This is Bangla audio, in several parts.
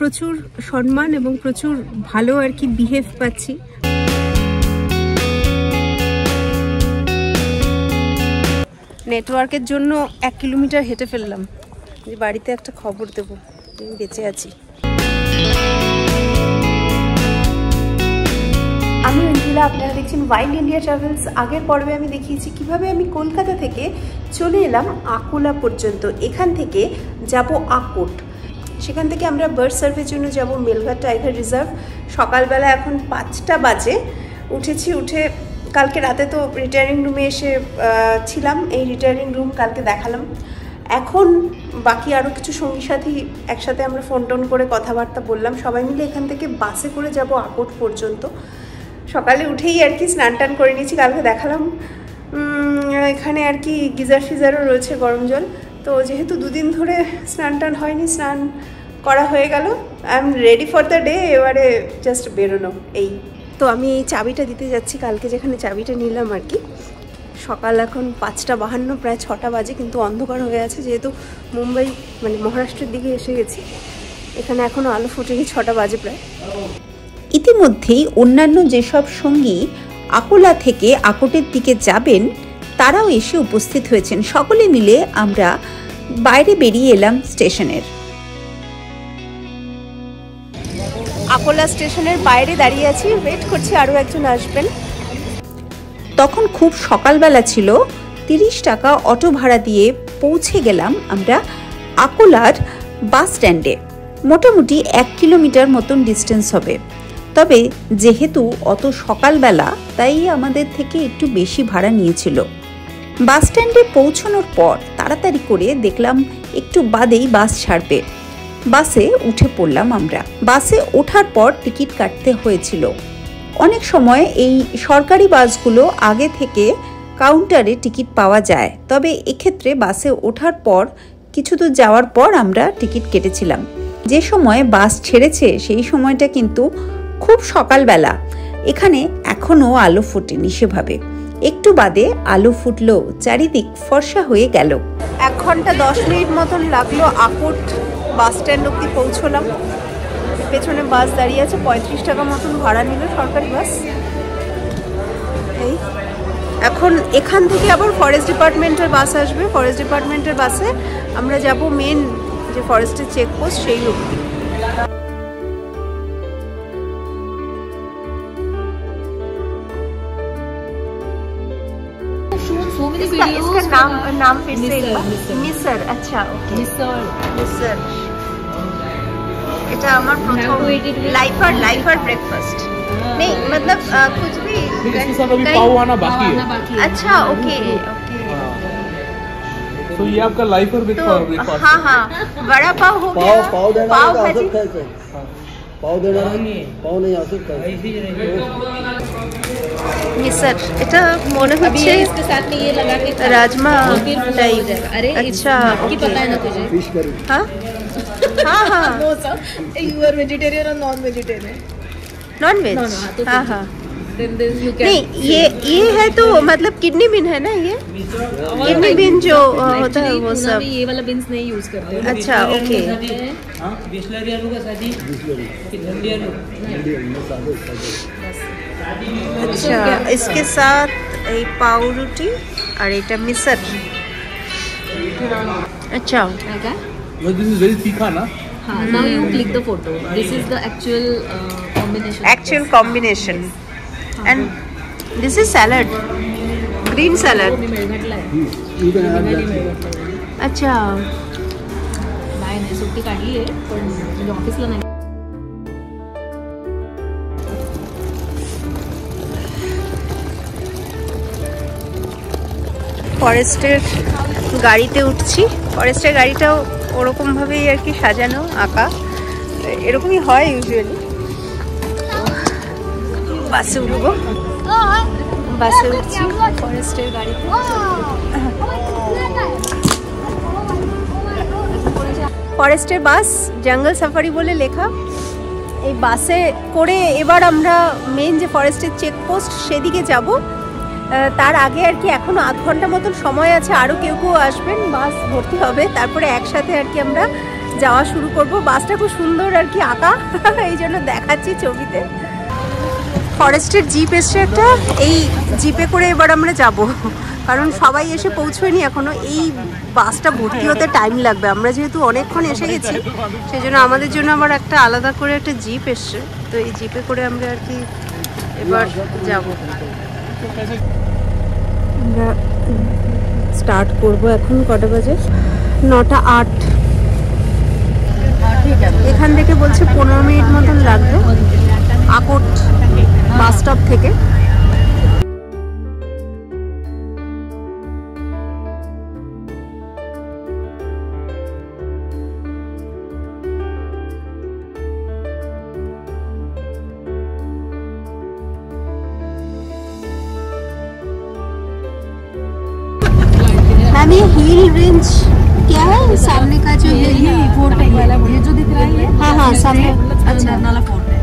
প্রচুর সম্মান এবং প্রচুর ভালো আর কি বিহেভ পাচ্ছি। নেটওয়ার্কের জন্য 1 কিলোমিটার হেঁটে ফেললাম, যে বাড়িতে একটা খবর দেবো আমি বেঁচে আছি। আমি অঞ্জিলা, আপনারা দেখছেন ওয়াইল্ড ইন্ডিয়া ট্রাভেলস। আগের পর্বে আমি দেখিয়েছি কিভাবে আমি কলকাতা থেকে চলে এলাম আকোলা পর্যন্ত। এখান থেকে যাব আকোট, সেখান থেকে আমরা বার্ড সার্ভের জন্য যাব মেলঘাট টাইগার রিজার্ভ। সকালবেলা এখন 5টা বাজে, উঠেছি। উঠে কালকে রাতে তো রিটায়ারিং রুমে এসে ছিলাম, এই রিটায়ারিং রুম কালকে দেখালাম। এখন বাকি আরও কিছু সঙ্গী সাথী একসাথে আমরা ফোন টোন করে কথাবার্তা বললাম, সবাই মিলে এখান থেকে বাসে করে যাব আকোট পর্যন্ত। সকালে উঠেই আর কি স্নান টান করে নিয়েছি, কালকে দেখালাম। এখানে আর কি গিজার ফিজারও রয়েছে, গরম জল। তো যেহেতু 2 দিন ধরে স্নান টান হয়নি, স্নান করা হয়ে গেল। I am ready for the day, এবারে জাস্ট বেরোনো। এই তো আমি এই চাবিটা দিতে যাচ্ছি, কালকে যেখানে চাবিটা নিলাম আর কি। সকাল এখন 5:52, প্রায় 6টা বাজে, কিন্তু অন্ধকার হয়ে আছে, যেহেতু মুম্বাই মানে মহারাষ্ট্রের দিকে এসে গেছি। এখানে এখনও আলো ফোটেনি, 6টা বাজে প্রায়। ইতিমধ্যেই অন্যান্য যেসব সঙ্গী আকোলা থেকে আকোটের দিকে যাবেন তারাও এসে উপস্থিত হয়েছেন। সকলে মিলে আমরা বাইরে বেরিয়ে এলাম স্টেশনের। আকোলা স্টেশনের বাইরে দাঁড়িয়ে আছি, ওয়েট করছি আরও একজন আসবেন। তখন খুব সকালবেলা ছিল। 30 টাকা অটো ভাড়া দিয়ে পৌঁছে গেলাম আমরা আকোলার বাস স্ট্যান্ডে। মোটামুটি 1 কিলোমিটার মতন ডিস্টেন্স হবে। তবে যেহেতু অত সকালবেলা, তাই আমাদের থেকে একটু বেশি ভাড়া নিয়েছিল। বাস স্ট্যান্ডে পৌঁছানোর পর তাড়াতাড়ি করে দেখলাম একটু বাদেই বাস ছাড়বে। বাসে উঠে পড়লাম আমরা। বাসে ওঠার পর টিকিট কাটতে হয়েছিল। অনেক সময় এই সরকারি বাসগুলো আগে থেকে কাউন্টারে টিকিট পাওয়া যায়, তবে এক্ষেত্রে বাসে ওঠার পর কিছু দূর যাওয়ার পর আমরা টিকিট কেটেছিলাম। যে সময় বাস ছেড়েছে সেই সময়টা কিন্তু খুব সকালবেলা, এখানে এখনো আলো ফোটেনি সেভাবে। একটু বাদে আলো ফুটলো, চারিদিক ফর্সা হয়ে গেল। 1 ঘন্টা 10 মিনিট মতন লাগলো আকোট বাস স্ট্যান্ড অব্দি পৌঁছলাম। পেছনে বাস দাঁড়িয়ে আছে, 35 টাকা মতন ভাড়া নিল সরকারি বাস। এই এখন এখান থেকে আবার ফরেস্ট ডিপার্টমেন্টের বাস আসবে। ফরেস্ট ডিপার্টমেন্টের বাসে আমরা যাব মেন যে ফরেস্টের চেকপোস্ট, সেই অব্দি। इसका नाम फिर से मिसर। अच्छा, ओके, मिसर। এটা আমার প্রথম লাইফার ব্রেকফাस्ट नहीं, मतलब कुछ भी अभी पाव आना बाकी है। अच्छा, ओके। तो ये आपका लाइफर ब्रेकफास्ट। हाँ, बड़ा पाव हो गया। पाव भाजी, पाव देना पाव नहीं आ सकता। मिसर এটা মনে হচ্ছে इसके साथ में ये लगा के राजमा टाइप। अरे अच्छा, की पता है ना तुझे? Fish curry. हाँ, No sir, you are vegetarian or non-vegetarian? Non-veg. हाँ, नहीं, ये है तो मतलब किडनी बीन है ना, ये किडनी बीन जो होता है वो सब। ये वाला बीन्स नहीं यूज करते। अच्छा, ओके। बिस्लरी आलू का सादी भिंडी आलू। अच्छा, इसके साथ ये पाव रोटी और এটা मिसर। अच्छा, This is very thick ना? हाँ, now you click the photo. This is the actual combination. Actual combination. And this is salad, green salad. अच्छा, नाही सुट्टी काढली आहे पण म्हणजे ऑफिसला नाही। ফরেস্টের গাড়িতে উঠছি। ফরেস্টের গাড়িটাও ওরকমভাবেই আর কি সাজানো, আঁকা, এরকমই হয় ইউজুয়ালি। বাসে উঠবো, বাসে উঠছি ফরেস্টের গাড়িতে। ফরেস্টের বাস, জঙ্গল সাফারি বলে লেখা। এই বাসে করে এবার আমরা মেন যে ফরেস্টের চেকপোস্ট সেদিকে যাব। তার আগে আর কি এখনো আধ ঘন্টা মতন সময় আছে, আরও কেউ আসবেন, বাস ভর্তি হবে, তারপরে একসাথে আর কি আমরা যাওয়া শুরু করব। বাসটা খুব সুন্দর আর কি আঁকা, এই জন্য দেখাচ্ছি ছবিতে। ফরেস্টের জিপ এসছে একটা, এই জিপে করে এবার আমরা যাব, কারণ সবাই এসে পৌঁছয়নি এখনো। এই বাসটা ভর্তি হতে টাইম লাগবে, আমরা যেহেতু অনেকক্ষণ এসে গেছি সেই জন্য আমাদের জন্য আবার একটা আলাদা করে একটা জিপ এসছে। তো এই জিপে করে আমরা আর কি এবার যাব। আমরা স্টার্ট করব এখন। কটা বাজে? 9:08। এখান থেকে বলছে 15 মিনিট মতন লাগবে আকোট বাস স্টপ থেকে। मैम ये हिल रेंज क्या है सामने का जो है? फोर्ट है ये जो दिख रहा है। हाँ हाँ सामने। अच्छा नरनाला फोर्ट है।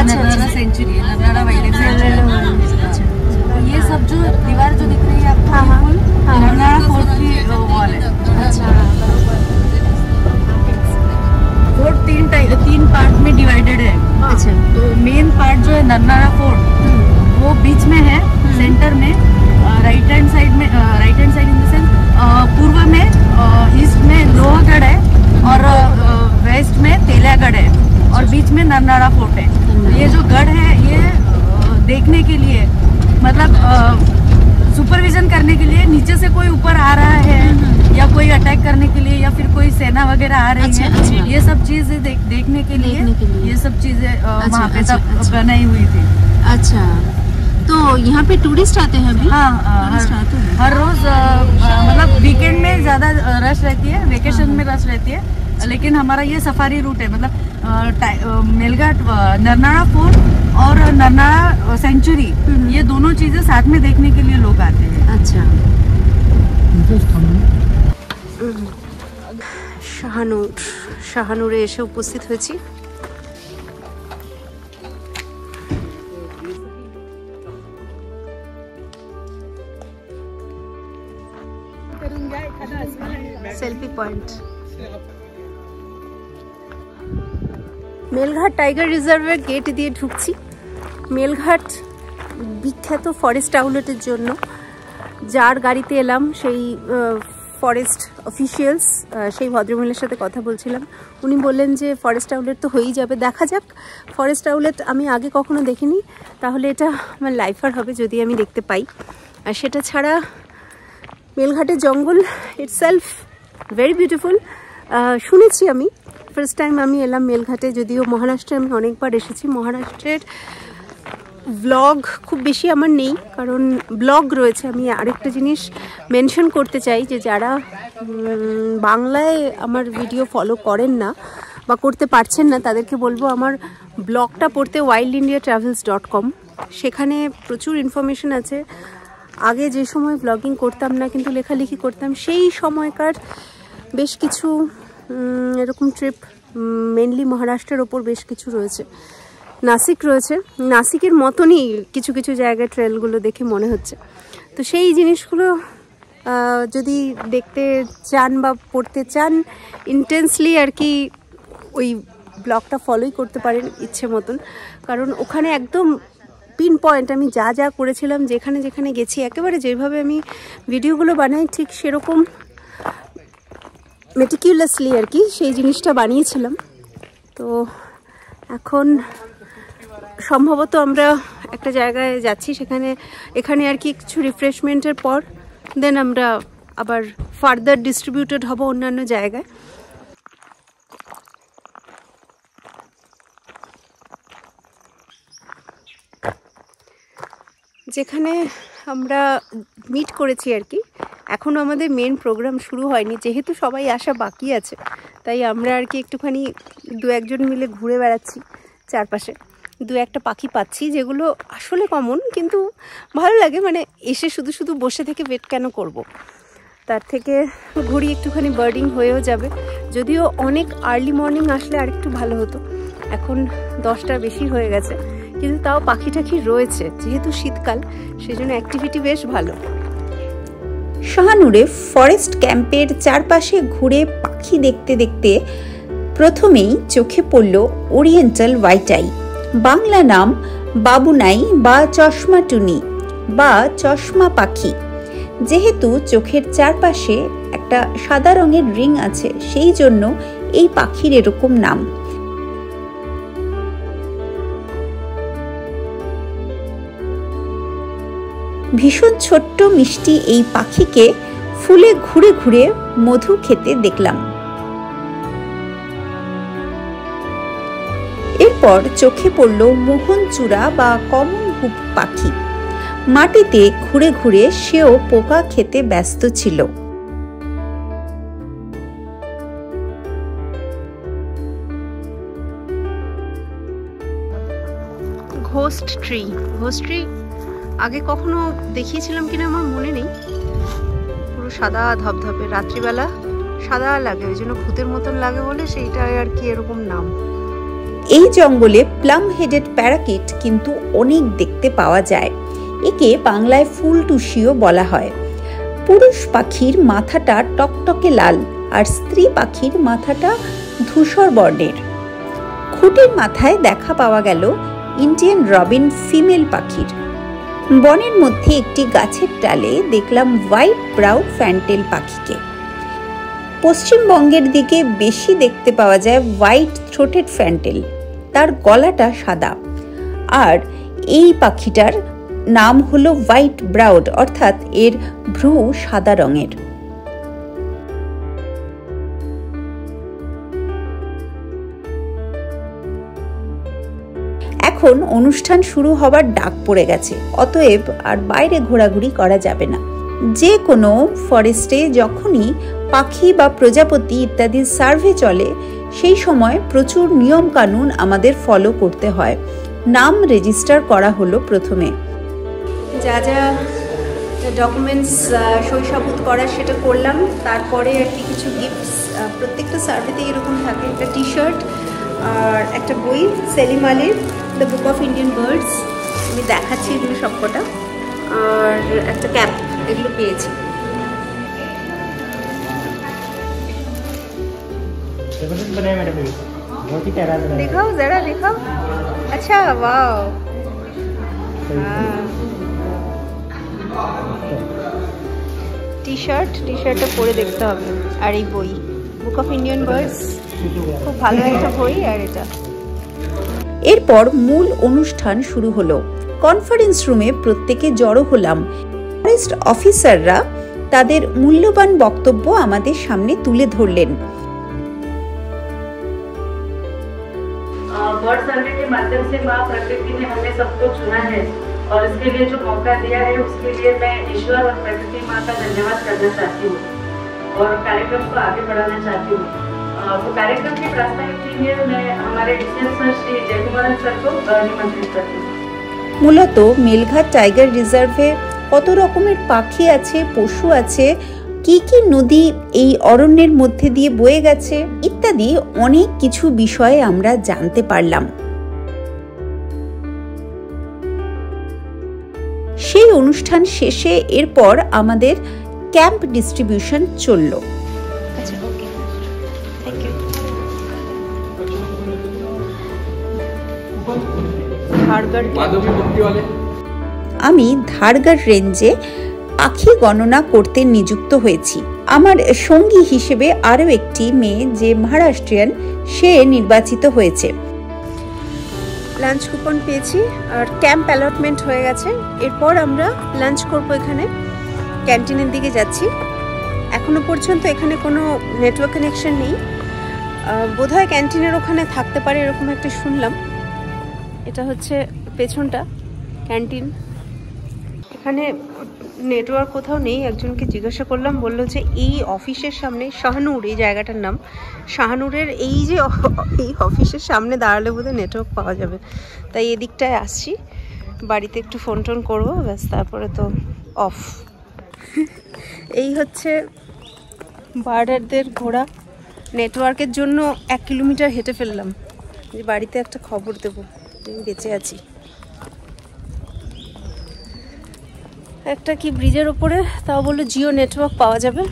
अच्छा नरनाला सेंचुरी है, नरनाला वाइल्ड लाइफ सेंचुरी। अच्छा ये सब जो दीवार जो दिख रही है आपको, बिल्कुल नरनाला फोर्ट की वॉल है। अच्छा फोर्ट तीन पार्ट में डिवाइडेड है। अच्छा तो मेन पार्ट जो है नरनाला फोर्ट वो बीच में है, सेंटर में right hand side in the sense पूर्व में ईस्ट में लोहगढ़ है और वेस्ट में तेलियागढ़ है और बीच में नरनाला फोर्ट है। ये जो गढ़ है ये देखने के लिए मतलब सुपरविजन करने के लिए नीचे से कोई ऊपर आ रहा है या कोई अटैक करने के लिए या फिर कोई सेना वगैरह आ रही है, ये सब चीजें देखने के लिए ये सब चीजें वहाँ पे बनाई हुई थी। अच्छा तो यहाँ पे टूरिस्ट आते हैं अभी? हाँ हर रोज मतलब वीकेंड में ज़्यादा रश रहती है, वेकेशन में रश रहती है, लेकिन हमारा ये सफारी रूट है। मतलब मेलघाट नरनाला फोर्ट और नरनाला सेंचुरी ये दोनों चीज़ें साथ में देखने के लिए लोग आते हैं। अच्छा শাহানুরে এসে উপস্থিত হয়েছি। Selfie point. মেলঘাট টাইগার রিজার্ভের গেট দিয়ে ঢুকছি। মেলঘাট বিখ্যাত ফরেস্ট আউটলেটের জন্য। যার গাড়িতে এলাম সেই ফরেস্ট অফিসিয়ালস, সেই ভদ্রমহিলার সাথে কথা বলছিলাম। উনি বললেন যে ফরেস্ট আউটলেট তো হয়েই যাবে, দেখা যাক। ফরেস্ট আউটলেট আমি আগে কখনো দেখিনি, তাহলে এটা আমার লাইফার হবে যদি আমি দেখতে পাই। আর সেটা ছাড়া মেলঘাটের জঙ্গল ইটসেলফ ভেরি বিউটিফুল। শুনেছি আমি, ফার্স্ট টাইম আমি এলাম মেলঘাটে, যদিও মহারাষ্ট্রে আমি অনেকবার এসেছি। মহারাষ্ট্রের ব্লগ খুব বেশি আমার নেই, কারণ ব্লগ রয়েছে। আমি আরেকটা জিনিস মেনশন করতে চাই যে যারা বাংলায় আমার ভিডিও ফলো করেন না বা করতে পারছেন না তাদেরকে বলবো আমার ব্লগটা পড়তে wildindiatravels.com। সেখানে প্রচুর ইনফরমেশন আছে। আগে যে সময় ব্লগিং করতাম না কিন্তু লেখালেখি করতাম, সেই সময়কার বেশ কিছু এরকম ট্রিপ মেনলি মহারাষ্ট্রের ওপর বেশ কিছু রয়েছে। নাসিক রয়েছে, নাসিকের মতনই কিছু কিছু জায়গায় ট্রেলগুলো দেখে মনে হচ্ছে। তো সেই জিনিসগুলো যদি দেখতে চান বা পড়তে চান ইন্টেন্সলি আর কি, ওই ব্লগটা ফলোই করতে পারেন ইচ্ছে মতন। কারণ ওখানে একদম পিন পয়েন্ট আমি যা যা করেছিলাম, যেখানে যেখানে গেছি, একেবারে যেভাবে আমি ভিডিওগুলো বানাই ঠিক সেরকম মেটিকিউলাসলি আর কি সেই জিনিসটা বানিয়েছিলাম। তো এখন সম্ভবত আমরা একটা জায়গায় যাচ্ছি, এখানে আর কি কিছু রিফ্রেশমেন্টের পর দেন আমরা আবার ফার্দার ডিস্ট্রিবিউটেড হব অন্যান্য জায়গায়। যেখানে আমরা মিট করেছি আর কি, এখনও আমাদের মেন প্রোগ্রাম শুরু হয়নি, যেহেতু সবাই আসা বাকি আছে তাই আমরা আর কি একটুখানি দু একজন মিলে ঘুরে বেড়াচ্ছি চারপাশে। দু একটা পাখি পাচ্ছি যেগুলো আসলে কমন, কিন্তু ভালো লাগে, মানে এসে শুধু শুধু বসে থেকে ওয়েট কেন করব, তার থেকে ঘুরি একটুখানি বার্ডিং হয়েও যাবে। যদিও অনেক আর্লি মর্নিং আসলে আরেকটু ভালো হতো, এখন 10টার বেশি হয়ে গেছে, কিন্তু তাও পাখি টাখি রয়েছে, যেহেতু শীতকাল সেজন্য অ্যাক্টিভিটি বেশ ভালো। শাহানুরে ফরেস্ট ক্যাম্পের চারপাশে ঘুরে পাখি দেখতে দেখতে প্রথমেই চোখে পড়ল ওরিয়েন্টাল হোয়াইট আই, বাংলা নাম বাবুনাই বা চশমা টুনি বা চশমা পাখি। যেহেতু চোখের চারপাশে একটা সাদা রঙের রিং আছে, সেই জন্য এই পাখির এরকম নাম। ভীষণ ছোট্ট মিষ্টি এই পাখিকে ফুলে ঘুরে ঘুরে মধু খেতে দেখলাম। এরপর চোখে পড়ল মোহনচূড়া বা কমন হুপ পাখি। মাটিতে ঘুরে ঘুরে সেও পোকা খেতে ব্যস্ত ছিল। ঘোস্ট ট্রি, আগে কখনো দেখিয়েছিলাম কিনা আমার মনে নেই। পুরো সাদা ধবধবে, রাত্রিবেলা সাদা লাগে, ওই জন্য ভূতের মতন লাগে বলে সেইটাই আর কি এরকম নাম। এই জঙ্গলে প্লাম হেডেড প্যারাকিট কিন্তু অনেক দেখতে পাওয়া যায়। একে বাংলায় ফুলটুসিও বলা হয়। পুরুষ পাখির মাথাটা টকটকে লাল আর স্ত্রী পাখির মাথাটা ধূসর বর্ণের। খুঁটির মাথায় দেখা পাওয়া গেল ইন্ডিয়ান রবিন ফিমেল পাখির। বনের মধ্যে একটি গাছের ডালে দেখলাম হোয়াইট ব্রাউ ফ্যান্টেল পাখিকে। পশ্চিমবঙ্গের দিকে বেশি দেখতে পাওয়া যায় হোয়াইট থ্রোটেড ফ্যান্টেল, তার গলাটা সাদা। আর এই পাখিটার নাম হলো হোয়াইট ব্রাউড, অর্থাৎ এর ভ্রু সাদা রঙের। এখন অনুষ্ঠান শুরু হবার ডাক পড়ে গেছে, অতএব আর বাইরে ঘোরাঘুরি করা যাবে না। যে কোনো ফরেস্টে যখনই পাখি বা প্রজাপতি ইত্যাদির সার্ভে চলে, সেই সময় প্রচুর নিয়ম কানুন আমাদের ফলো করতে হয়। নাম রেজিস্টার করা হলো প্রথমে। যা যা ডকুমেন্টস সই-সাবুত করার সেটা করলাম। তারপরে আর কি কিছু গিফটস, প্রত্যেকটা সার্ভেতে এরকম থাকে। একটা টি শার্ট আর একটা বই, সেলিম আলীর the book of Indian birds, আমি দেখাচ্ছি এগুলো সবকটা, আর একটা ক্যাপ, এগুলো পেয়েছি। দেখাও যারা, দেখাও। আচ্ছা, ওয়াও, টি শার্টটা পরে দেখতে হবে। আর এই বই বুক অফ ইন্ডিয়ান বার্ডস, খুব ভালো একটা বই। আর এটা এরপর মূল অনুষ্ঠান শুরু হলো। কনফারেন্স রুমে প্রত্যেকে জড়ো হলাম। ফরেস্ট অফিসাররা তাদের মূল্যবান বক্তব্য আমাদের সামনে তুলে ধরলেন। बर्ड सर्वे के माध्यम से माँ प्रकृति ने हमें सबको चुना है और इसके लिए जो मौका दिया है उसके लिए मैं ईश्वर और प्रकृति माँ का धन्यवाद करना चाहती हूँ और कार्यक्रम को आगे बढ़ाना चाहती हूँ। तो कार्यक्रम की प्रास्ताविक के लिए मैं हमारे DCM sir Shri Jayakumar sir को निमंत्रित करती हूँ। মূলত মেলঘাট টাইগার রিজার্ভে কত রকমের পাখি আছে, পশু আছে, কি কি নদী এই অরণ্যের মধ্যে দিয়ে বয়ে গেছে ইত্যাদি অনেক কিছু বিষয়ে আমরা জানতে পারলাম। সেই অনুষ্ঠান শেষে এরপর আমাদের ক্যাম্প ডিস্ট্রিবিউশন চলল। আচ্ছা, ওকে, থ্যাংক ইউ। আমি ধারগড় রেঞ্জে পাখি গণনা করতে নিযুক্ত হয়েছি। আমার সঙ্গী হিসেবে আরও একটি মেয়ে যে মহারাষ্ট্রিয়ান, সে নির্বাচিত হয়েছে। লাঞ্চ কুপন পেয়েছি আর ক্যাম্প অ্যালটমেন্ট হয়ে গেছে। এরপর আমরা লাঞ্চ করব। এখানে ক্যান্টিনের দিকে যাচ্ছি। এখনো পর্যন্ত এখানে কোনো নেটওয়ার্ক কানেকশন নেই, বোধহয় ক্যান্টিনের ওখানে থাকতে পারে এরকম একটা শুনলাম। এটা হচ্ছে পেছনটা ক্যান্টিন। এখানে নেটওয়ার্ক কোথাও নেই। একজনকে জিজ্ঞাসা করলাম, বললো যে এই অফিসের সামনে, শাহানুর এই জায়গাটার নাম, শাহানুরের এই যে এই অফিসের সামনে দাঁড়ালে বোধহয় নেটওয়ার্ক পাওয়া যাবে। তাই এদিকটায় আসছি, বাড়িতে একটু ফোন টোন করবো, ব্যাস তারপরে তো অফ। এই হচ্ছে বার্ডারদের ঘোড়া। নেটওয়ার্কের জন্য 1 কিলোমিটার হেঁটে ফেললাম, যে বাড়িতে একটা খবর দেবো আমি বেঁচে আছি। একটা কি ব্রিজের ওপরে, তাও বললো জিও নেটওয়ার্ক পাওয়া যাবে,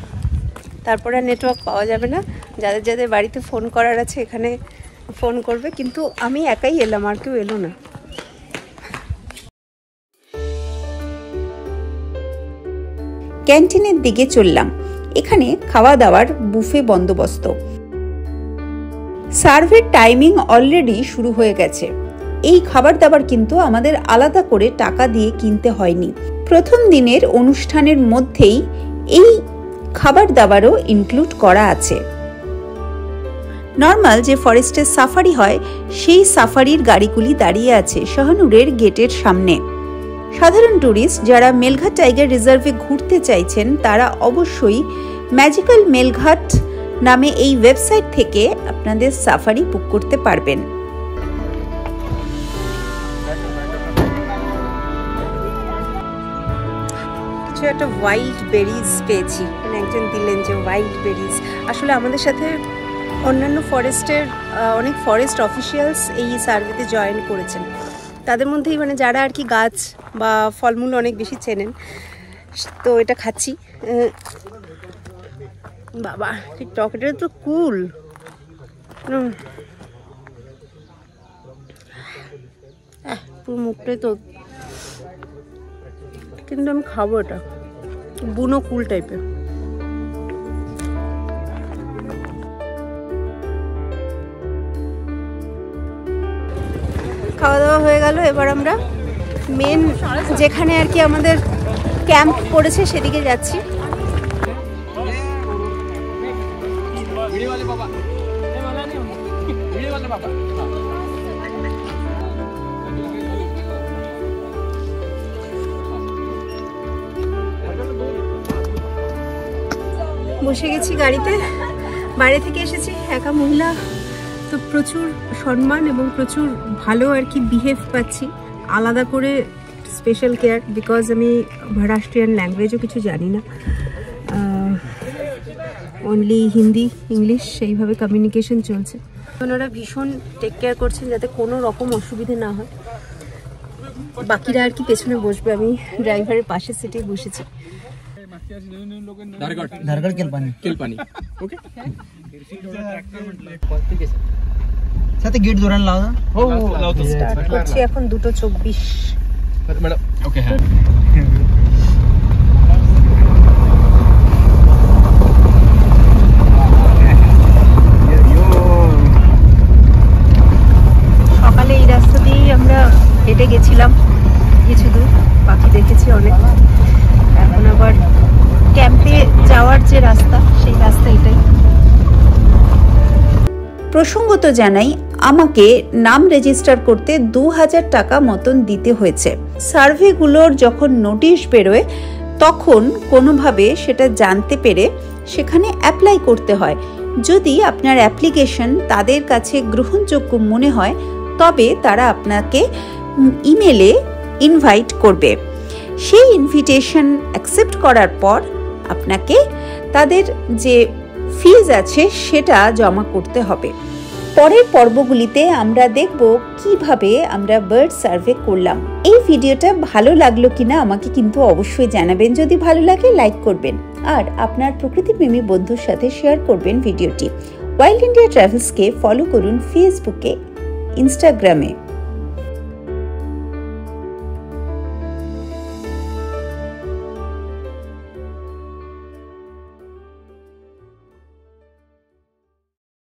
তারপরে আর নেটওয়ার্ক পাওয়া যাবে না, যাদের যাদের বাড়িতে ফোন করার আছে এখানে ফোন করবে। কিন্তু আমি একাই এলাম, আর কেউ এলো না। ক্যান্টিনের দিকে চললাম। এখানে খাওয়া দাওয়ার বুফে বন্দোবস্ত। সার্ভের টাইমিং অলরেডি শুরু হয়ে গেছে। এই খাবার দাবার কিন্তু আমাদের আলাদা করে টাকা দিয়ে কিনতে হয়নি। প্রথম দিনের অনুষ্ঠানের মধ্যেই এই খাবার দাবারও ইনক্লুড করা আছে। নর্মাল যে ফরেস্টের সাফারি হয় সেই সাফারির গাড়িগুলি দাঁড়িয়ে আছে শাহনুরের গেটের সামনে। সাধারণ ট্যুরিস্ট যারা মেলঘাট টাইগার রিজার্ভে ঘুরতে চাইছেন তারা অবশ্যই ম্যাজিক্যাল মেলঘাট নামে এই ওয়েবসাইট থেকে আপনাদের সাফারি বুক করতে পারবেন। কিছু একটা ওয়াইল্ড বেরিজ পেয়েছি, মানে একজন দিলেন যে ওয়াইল্ড বেরিজ। আসলে আমাদের সাথে অন্যান্য ফরেস্টের অনেক ফরেস্ট অফিসিয়ালস এই সার্ভেতে জয়েন করেছেন, তাদের মধ্যেই মানে যারা আর কি গাছ বা ফলমূল অনেক বেশি চেনেন। তো এটা খাচ্ছি। বাবা ঠিক টকেটা তো কুল, পুরো মুখটাই তো, কিন্তু আমি খাবো এটা, বুনো কুল টাইপের। খাওয়া দাওয়া হয়ে গেল, এবার আমরা মেন যেখানে আর কি আমাদের ক্যাম্প পড়েছে সেদিকে যাচ্ছি। বসে গেছি গাড়িতে, বাইরে থেকে এসেছি, একা মহিলা তো প্রচুর সম্মান এবং প্রচুর ভালো আর কি বিহেভ পাচ্ছি, আলাদা করে স্পেশাল কেয়ার, বিকজ আমি মহারাষ্ট্রিয়ান ল্যাঙ্গুয়েজও কিছু জানি না, অনলি হিন্দি ইংলিশ সেইভাবে কমিউনিকেশন চলছে। ওনারা ভীষণ টেক কেয়ার করছেন যাতে কোনো রকম অসুবিধে না হয়। বাকিরা আর কি পেছনে বসবে, আমি ড্রাইভারের পাশের সিটে বসেছি। धारगड केलपानी ओके साथे गेट जोरान लाव ना हो लावतो স্টার্ট করছি এখন 2:24। ম্যাডাম ওকে হ্যাঁ সকালে এই রাস্তা দিয়েই আমরা হেঁটে গেছিলাম কিছু দূর, পাখি দেখেছি অনেক। এখন আবার ক্যাম্পে যাওয়ার যে রাস্তা সেই রাস্তা এটাই। প্রসঙ্গত জানাই, আমাকে নাম রেজিস্টার করতে 2000 টাকা মতন দিতে হয়েছে। সার্ভেগুলোর যখন নোটিশ বেরোয় তখন কোনোভাবে সেটা জানতে পেরে সেখানে অ্যাপ্লাই করতে হয়। যদি আপনার অ্যাপ্লিকেশন তাদের কাছে গ্রহণযোগ্য মনে হয় তবে তারা আপনাকে ইমেলে ইনভাইট করবে। সেই ইনভিটেশন অ্যাকসেপ্ট করার পর আপনাকে তাদের যে ফিজ আছে সেটা জমা করতে হবে। পরের পর্বগুলিতে আমরা দেখব কিভাবে আমরা বার্ড সার্ভে করলাম। এই ভিডিওটা ভালো লাগলো কিনা আমাকে কিন্তু অবশ্যই জানাবেন। যদি ভালো লাগে লাইক করবেন আর আপনার প্রকৃতিপ্রেমী বন্ধুর সাথে শেয়ার করবেন ভিডিওটি। ওয়াইল্ড ইন্ডিয়া ট্রাভেলসকে ফলো করুন ফেসবুকে, ইনস্টাগ্রামে।